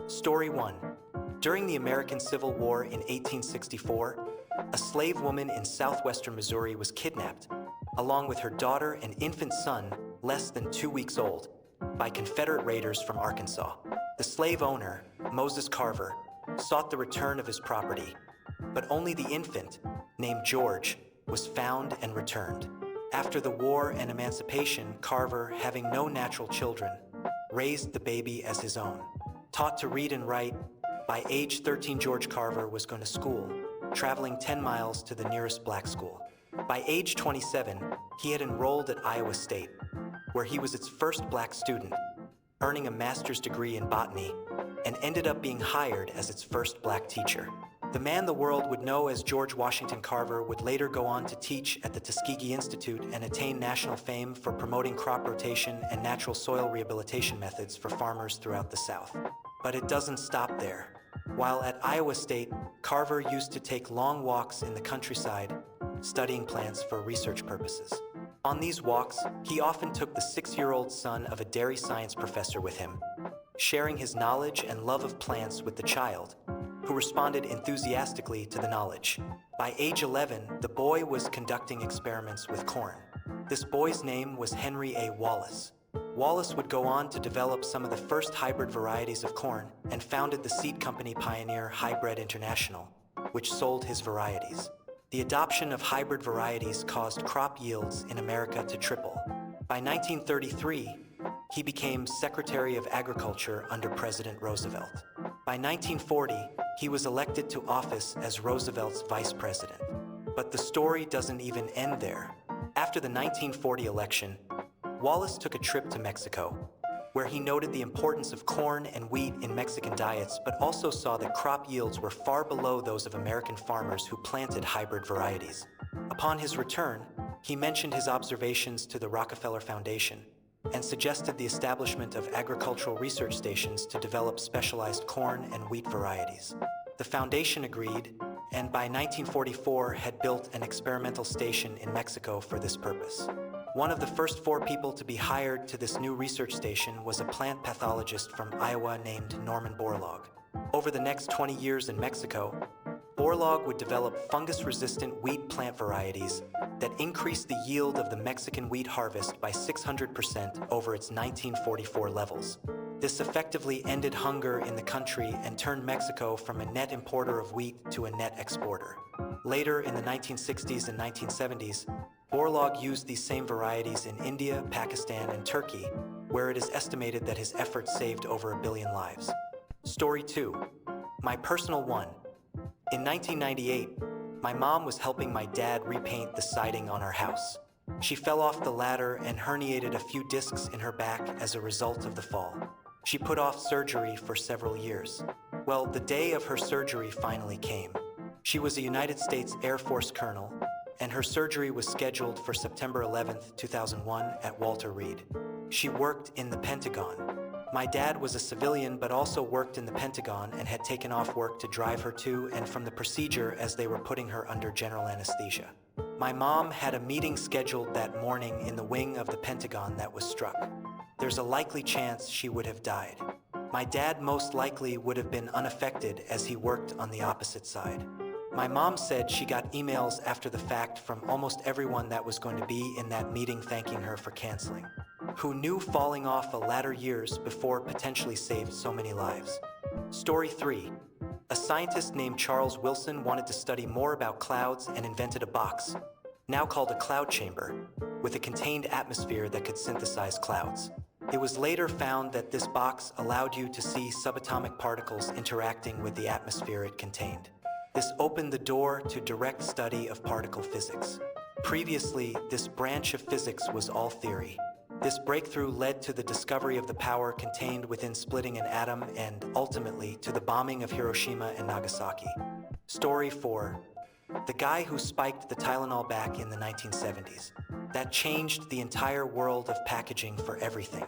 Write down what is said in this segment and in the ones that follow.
Story 1. During the American Civil War in 1864, a slave woman in southwestern Missouri was kidnapped, along with her daughter and infant son, less than 2 weeks old, by Confederate raiders from Arkansas. The slave owner, Moses Carver, sought the return of his property, but only the infant, named George, was found and returned. After the war and emancipation, Carver, having no natural children, raised the baby as his own. Taught to read and write, by age 13 George Carver was going to school, traveling 10 miles to the nearest black school. By age 27, he had enrolled at Iowa State, where he was its first black student, earning a master's degree in botany, and ended up being hired as its first black teacher. The man the world would know as George Washington Carver would later go on to teach at the Tuskegee Institute and attain national fame for promoting crop rotation and natural soil rehabilitation methods for farmers throughout the South. But it doesn't stop there. While at Iowa State, Carver used to take long walks in the countryside, studying plants for research purposes. On these walks, he often took the 6-year-old son of a dairy science professor with him, sharing his knowledge and love of plants with the child, who responded enthusiastically to the knowledge. By age 11, the boy was conducting experiments with corn. This boy's name was Henry A. Wallace. Wallace would go on to develop some of the first hybrid varieties of corn and founded the seed company pioneer Hybrid International, which sold his varieties. The adoption of hybrid varieties caused crop yields in America to triple. By 1933, he became Secretary of Agriculture under President Roosevelt. By 1940, he was elected to office as Roosevelt's vice president. But the story doesn't even end there. After the 1940 election, Wallace took a trip to Mexico, where he noted the importance of corn and wheat in Mexican diets, but also saw that crop yields were far below those of American farmers who planted hybrid varieties. Upon his return, he mentioned his observations to the Rockefeller Foundation and suggested the establishment of agricultural research stations to develop specialized corn and wheat varieties. The foundation agreed, and by 1944 had built an experimental station in Mexico for this purpose. One of the first 4 people to be hired to this new research station was a plant pathologist from Iowa named Norman Borlaug. Over the next 20 years in Mexico, Borlaug would develop fungus-resistant wheat plant varieties that increased the yield of the Mexican wheat harvest by 600% over its 1944 levels. This effectively ended hunger in the country and turned Mexico from a net importer of wheat to a net exporter. Later, in the 1960s and 1970s, Borlaug used these same varieties in India, Pakistan, and Turkey, where it is estimated that his efforts saved over 1 billion lives. Story 2. My personal one. In 1998, my mom was helping my dad repaint the siding on our house. She fell off the ladder and herniated a few discs in her back as a result of the fall. She put off surgery for several years. Well, the day of her surgery finally came. She was a United States Air Force colonel, and her surgery was scheduled for September 11, 2001 at Walter Reed. She worked in the Pentagon. My dad was a civilian but also worked in the Pentagon and had taken off work to drive her to and from the procedure as they were putting her under general anesthesia. My mom had a meeting scheduled that morning in the wing of the Pentagon that was struck. There's a likely chance she would have died. My dad most likely would have been unaffected as he worked on the opposite side. My mom said she got emails after the fact from almost everyone that was going to be in that meeting thanking her for canceling, who knew falling off a ladder years before potentially saved so many lives. Story 3. A scientist named Charles Wilson wanted to study more about clouds and invented a box, now called a cloud chamber, with a contained atmosphere that could synthesize clouds. It was later found that this box allowed you to see subatomic particles interacting with the atmosphere it contained. This opened the door to direct study of particle physics. Previously, this branch of physics was all theory. This breakthrough led to the discovery of the power contained within splitting an atom and, ultimately, to the bombing of Hiroshima and Nagasaki. Story 4. The guy who spiked the Tylenol back in the 1970s. That changed the entire world of packaging for everything.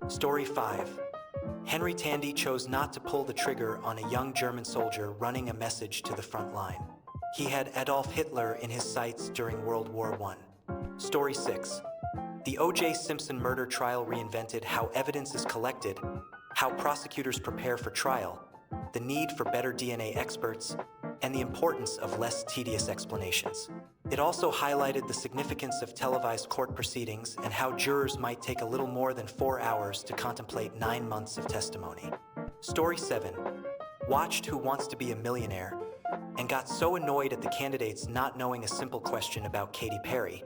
Story 5. Henry Tandy chose not to pull the trigger on a young German soldier running a message to the front line. He had Adolf Hitler in his sights during World War I. Story 6. The O.J. Simpson murder trial reinvented how evidence is collected, how prosecutors prepare for trial, the need for better DNA experts, and the importance of less tedious explanations. It also highlighted the significance of televised court proceedings and how jurors might take a little more than 4 hours to contemplate 9 months of testimony. Story 7. Watched Who Wants to Be a Millionaire and got so annoyed at the candidates not knowing a simple question about Katy Perry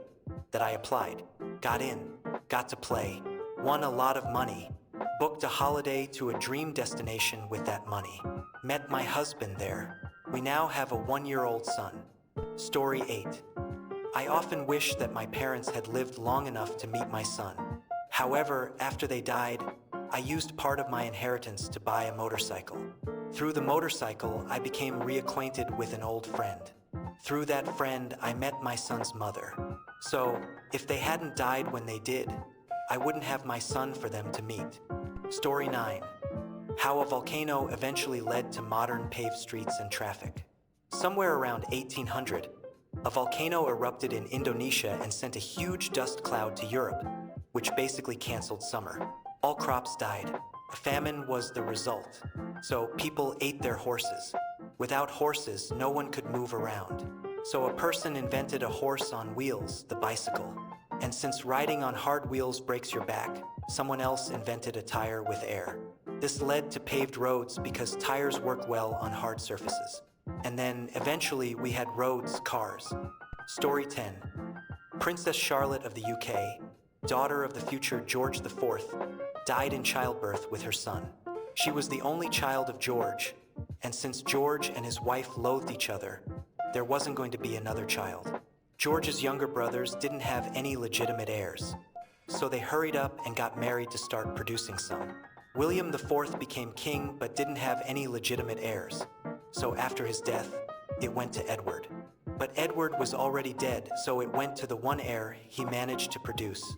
that I applied, got in, got to play, won a lot of money, booked a holiday to a dream destination with that money, met my husband there. We now have a 1-year-old son. Story 8. I often wish that my parents had lived long enough to meet my son. However, after they died, I used part of my inheritance to buy a motorcycle. Through the motorcycle, I became reacquainted with an old friend. Through that friend, I met my son's mother. So, if they hadn't died when they did, I wouldn't have my son for them to meet. Story 9. How a volcano eventually led to modern paved streets and traffic. Somewhere around 1800, a volcano erupted in Indonesia and sent a huge dust cloud to Europe, which basically canceled summer. All crops died. A famine was the result, so people ate their horses. Without horses, no one could move around. So a person invented a horse on wheels, the bicycle. And since riding on hard wheels breaks your back, someone else invented a tire with air. This led to paved roads because tires work well on hard surfaces. And then, eventually, we had roads, cars. Story 10. Princess Charlotte of the UK, daughter of the future George IV, died in childbirth with her son. She was the only child of George, and since George and his wife loathed each other, there wasn't going to be another child. George's younger brothers didn't have any legitimate heirs, so they hurried up and got married to start producing some. William IV became king but didn't have any legitimate heirs, so after his death, it went to Edward. But Edward was already dead, so it went to the one heir he managed to produce,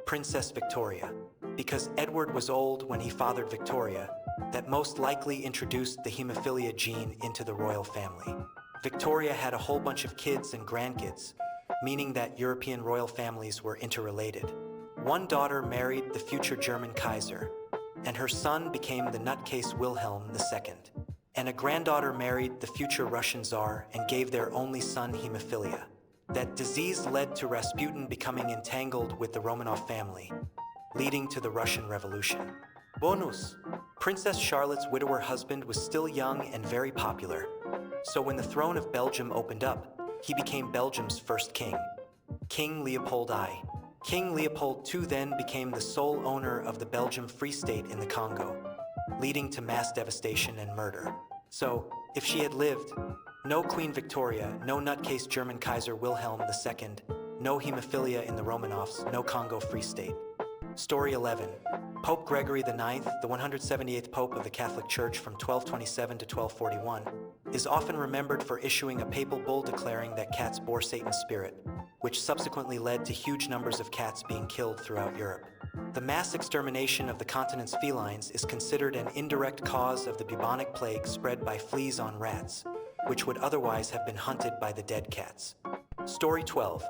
Princess Victoria. Because Edward was old when he fathered Victoria, that most likely introduced the hemophilia gene into the royal family. Victoria had a whole bunch of kids and grandkids, meaning that European royal families were interrelated. One daughter married the future German Kaiser, and her son became the nutcase Wilhelm II. And a granddaughter married the future Russian Tsar and gave their only son hemophilia. That disease led to Rasputin becoming entangled with the Romanov family, leading to the Russian Revolution. Bonus! Princess Charlotte's widower husband was still young and very popular, so when the throne of Belgium opened up, he became Belgium's first king, King Leopold I. King Leopold II then became the sole owner of the Belgium Free State in the Congo, leading to mass devastation and murder. So, if she had lived, no Queen Victoria, no nutcase German Kaiser Wilhelm II, no hemophilia in the Romanovs, no Congo Free State. Story 11. Pope Gregory IX, the 178th Pope of the Catholic Church from 1227 to 1241, is often remembered for issuing a papal bull declaring that cats bore Satan's spirit, which subsequently led to huge numbers of cats being killed throughout Europe. The mass extermination of the continent's felines is considered an indirect cause of the bubonic plague spread by fleas on rats, which would otherwise have been hunted by the dead cats. Story 12.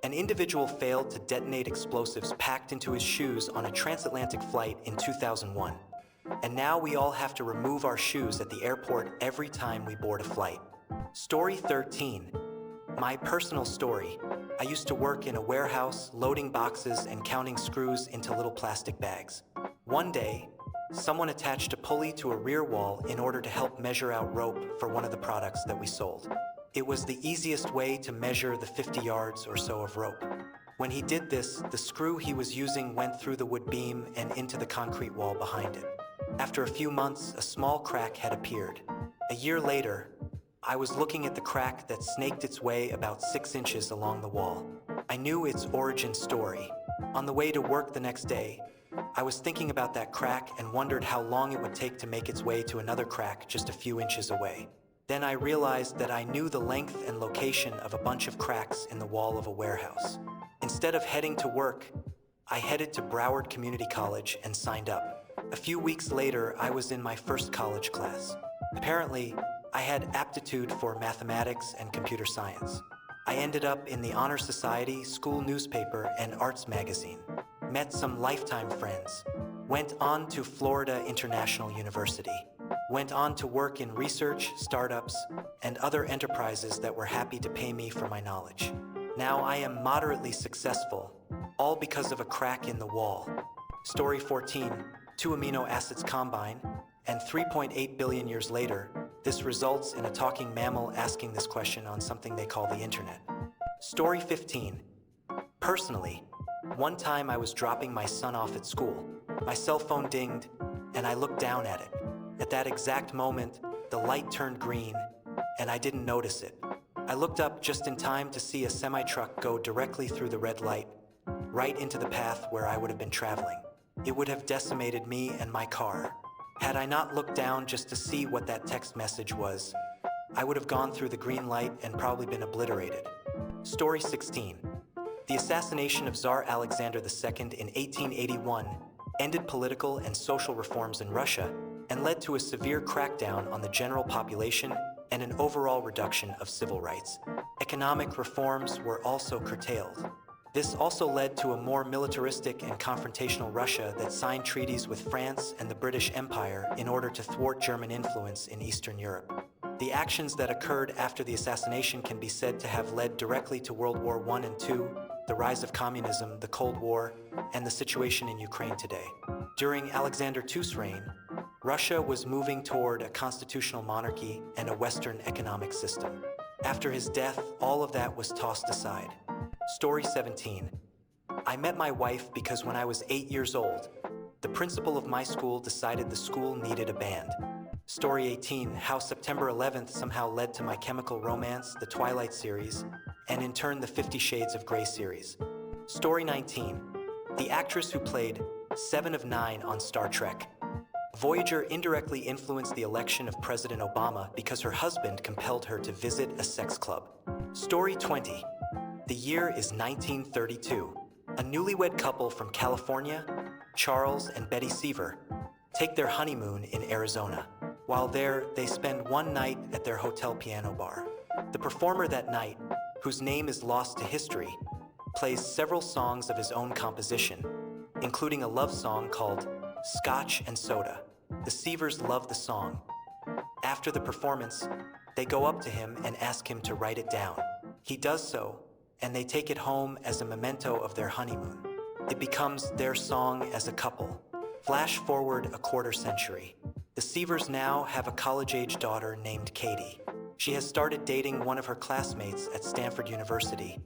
An individual failed to detonate explosives packed into his shoes on a transatlantic flight in 2001. And now we all have to remove our shoes at the airport every time we board a flight. Story 13. My personal story. I used to work in a warehouse, loading boxes and counting screws into little plastic bags. One day, someone attached a pulley to a rear wall in order to help measure out rope for one of the products that we sold. It was the easiest way to measure the 50 yards or so of rope. When he did this, the screw he was using went through the wood beam and into the concrete wall behind it. After a few months, a small crack had appeared. A year later, I was looking at the crack that snaked its way about 6 inches along the wall. I knew its origin story. On the way to work the next day, I was thinking about that crack and wondered how long it would take to make its way to another crack just a few inches away. Then I realized that I knew the length and location of a bunch of cracks in the wall of a warehouse. Instead of heading to work, I headed to Broward Community College and signed up. A few weeks later, I was in my first college class. Apparently, I had aptitude for mathematics and computer science. I ended up in the Honor Society, school newspaper, and arts magazine. Met some lifetime friends. Went on to Florida International University. Went on to work in research, startups, and other enterprises that were happy to pay me for my knowledge. Now I am moderately successful, all because of a crack in the wall. Story 14, 2 amino acids combine, and 3.8 billion years later, this results in a talking mammal asking this question on something they call the internet. Story 15, personally, one time I was dropping my son off at school. My cell phone dinged, and I looked down at it. At that exact moment, the light turned green, and I didn't notice it. I looked up just in time to see a semi-truck go directly through the red light, right into the path where I would have been traveling. It would have decimated me and my car. Had I not looked down just to see what that text message was, I would have gone through the green light and probably been obliterated. Story 16. The assassination of Tsar Alexander II in 1881 ended political and social reforms in Russia and led to a severe crackdown on the general population and an overall reduction of civil rights. Economic reforms were also curtailed. This also led to a more militaristic and confrontational Russia that signed treaties with France and the British Empire in order to thwart German influence in Eastern Europe. The actions that occurred after the assassination can be said to have led directly to World War I and II, the rise of communism, the Cold War, and the situation in Ukraine today. During Alexander II's reign, Russia was moving toward a constitutional monarchy and a Western economic system. After his death, all of that was tossed aside. Story 17. I met my wife because when I was 8 years old, the principal of my school decided the school needed a band. Story 18. How September 11th somehow led to My Chemical Romance, the Twilight series, and in turn the 50 Shades of Grey series. Story 19. The actress who played Seven of Nine on Star Trek. Voyager indirectly influenced the election of President Obama because her husband compelled her to visit a sex club. Story 20. The year is 1932. A newlywed couple from California, Charles and Betty Seaver, take their honeymoon in Arizona. While there, they spend one night at their hotel piano bar. The performer that night, whose name is lost to history, plays several songs of his own composition, including a love song called Scotch and Soda. The Seavers love the song. After the performance, they go up to him and ask him to write it down. He does so, and they take it home as a memento of their honeymoon. It becomes their song as a couple. Flash forward a quarter century. The Seavers now have a college-age daughter named Katie. She has started dating one of her classmates at Stanford University,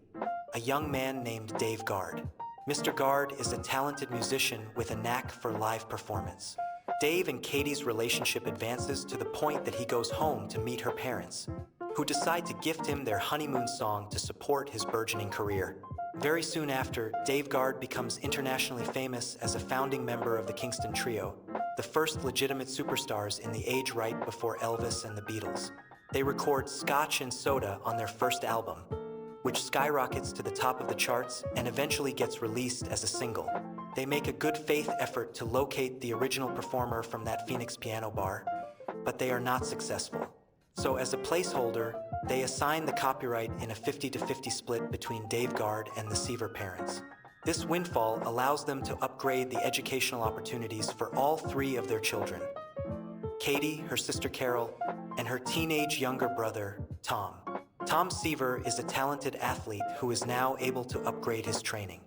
a young man named Dave Guard. Mr. Guard is a talented musician with a knack for live performance. Dave and Katie's relationship advances to the point that he goes home to meet her parents, who decide to gift him their honeymoon song to support his burgeoning career. Very soon after, Dave Guard becomes internationally famous as a founding member of the Kingston Trio, the first legitimate superstars in the age right before Elvis and the Beatles. They record Scotch and Soda on their first album, which skyrockets to the top of the charts and eventually gets released as a single. They make a good faith effort to locate the original performer from that Phoenix piano bar, but they are not successful. So as a placeholder, they assign the copyright in a 50-50 split between Dave Guard and the Seaver parents. This windfall allows them to upgrade the educational opportunities for all three of their children: Katie, her sister Carol, and her teenage younger brother, Tom. Tom Seaver is a talented athlete who is now able to upgrade his training.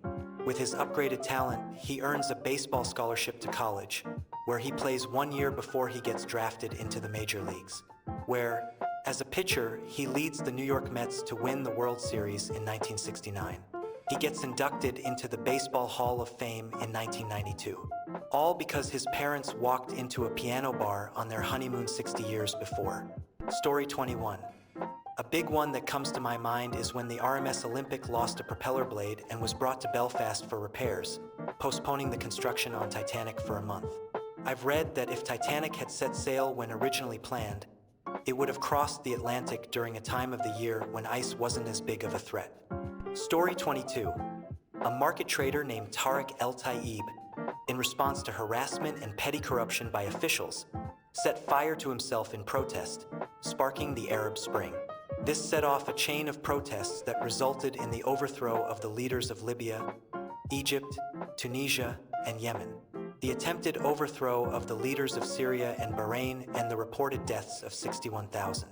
With his upgraded talent, he earns a baseball scholarship to college, where he plays 1 year before he gets drafted into the major leagues, where, as a pitcher, he leads the New York Mets to win the World Series in 1969. He gets inducted into the Baseball Hall of Fame in 1992, all because his parents walked into a piano bar on their honeymoon 60 years before. Story 21. A big one that comes to my mind is when the RMS Olympic lost a propeller blade and was brought to Belfast for repairs, postponing the construction on Titanic for a month. I've read that if Titanic had set sail when originally planned, it would have crossed the Atlantic during a time of the year when ice wasn't as big of a threat. Story 22. A market trader named Tariq El-Taib, in response to harassment and petty corruption by officials, set fire to himself in protest, sparking the Arab Spring. This set off a chain of protests that resulted in the overthrow of the leaders of Libya, Egypt, Tunisia, and Yemen. the attempted overthrow of the leaders of Syria and Bahrain, and the reported deaths of 61,000.